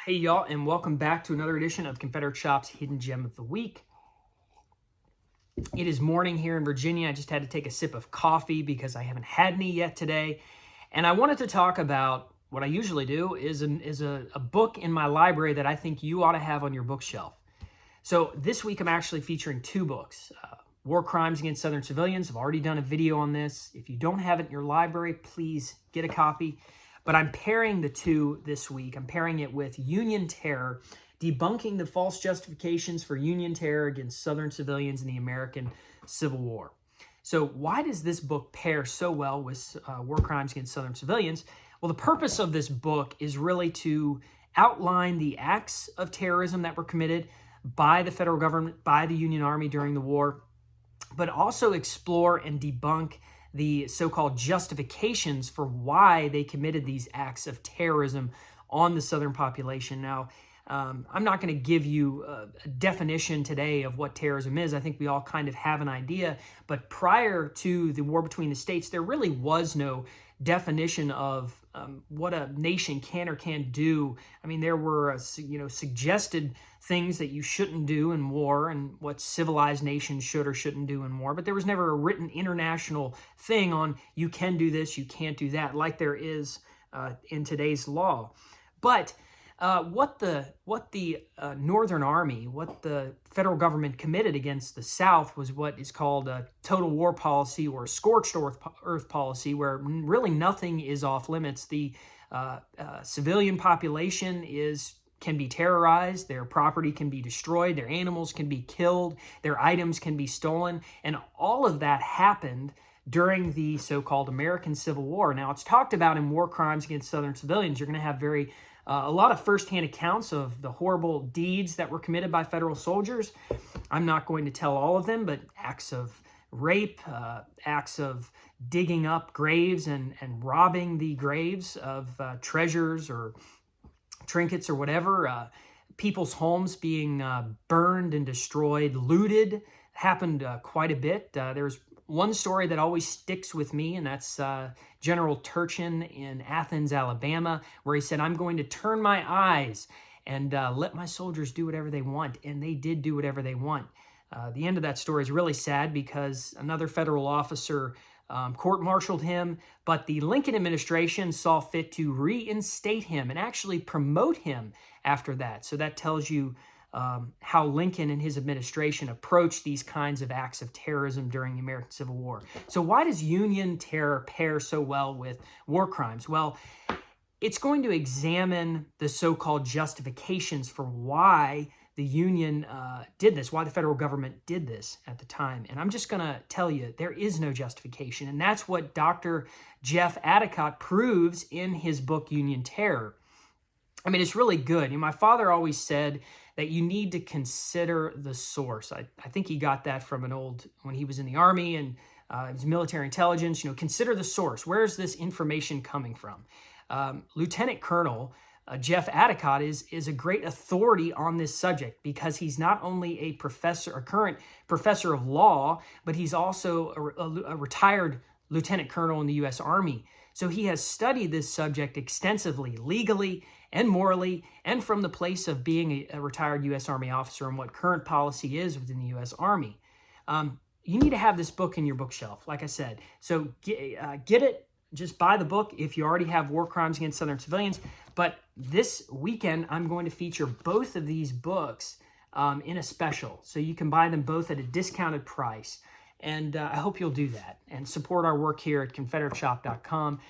Hey y'all, and welcome back to another edition of Confederate Shop's Hidden Gem of the Week. It is morning here in Virginia. I just had to take a sip of coffee because I haven't had any yet today. And I wanted to talk about what I usually do is a book in my library that I think you ought to have on your bookshelf. So this week I'm actually featuring two books. War Crimes Against Southern Civilians. I've already done a video on this. If you don't have it in your library, please get a copy. But I'm pairing the two this week. I'm pairing it with Union Terror, Debunking the False Justifications for Union Terror Against Southern Civilians in the American Civil War. So why does this book pair so well with War Crimes Against Southern Civilians? Well, the purpose of this book is really to outline the acts of terrorism that were committed by the federal government, by the Union Army during the war, but also explore and debunk the so-called justifications for why they committed these acts of terrorism on the Southern population. Now, I'm not going to give you a definition today of what terrorism is. I think we all kind of have an idea. But prior to the war between the states, there really was no definition of what a nation can or can't do. I mean, there were suggested things that you shouldn't do in war and what civilized nations should or shouldn't do in war, but there was never a written international thing on you can do this, you can't do that, like there is in today's law. But what the Northern Army, what the federal government committed against the South was what is called a total war policy or a scorched earth policy, where really nothing is off limits. The civilian population can be terrorized, their property can be destroyed, their animals can be killed, their items can be stolen, and all of that happened during the so-called American Civil War. Now, it's talked about in War Crimes Against Southern Civilians. You're going to have a lot of firsthand accounts of the horrible deeds that were committed by federal soldiers. I'm not going to tell all of them, but acts of rape, acts of digging up graves and robbing the graves of treasures or trinkets or whatever, people's homes being burned and destroyed, looted, happened quite a bit. There's one story that always sticks with me, and that's General Turchin in Athens, Alabama, where he said, "I'm going to turn my eyes and let my soldiers do whatever they want," and they did do whatever they want. The end of that story is really sad because another federal officer court-martialed him, but the Lincoln administration saw fit to reinstate him and actually promote him after that. So that tells you how Lincoln and his administration approached these kinds of acts of terrorism during the American Civil War. So why does Union Terror pair so well with war crimes? Well, it's going to examine the so-called justifications for why the Union did this, why the federal government did this at the time. And I'm just going to tell you, there is no justification. And that's what Dr. Jeff Adicott proves in his book, Union Terror. I mean, it's really good. My father always said that you need to consider the source. I think he got that from when he was in the Army and it was military intelligence. Consider the source. Where is this information coming from? Lieutenant Colonel Jeff Adicott is a great authority on this subject because he's not only a current professor of law, but he's also a retired lieutenant colonel in the U.S. Army. So he has studied this subject extensively, legally and morally, and from the place of being a retired U.S. Army officer and what current policy is within the U.S. Army. You need to have this book in your bookshelf, like I said. So get it. Just buy the book if you already have War Crimes Against Southern Civilians. But this weekend, I'm going to feature both of these books in a special. So you can buy them both at a discounted price. And I hope you'll do that and support our work here at ConfederateShop.com.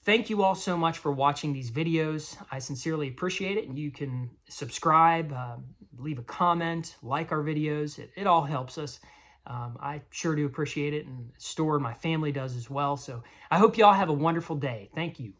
Thank you all so much for watching these videos. I sincerely appreciate it. And you can subscribe, leave a comment, like our videos. It all helps us. I sure do appreciate it, and Store and my family does as well. So I hope you all have a wonderful day. Thank you.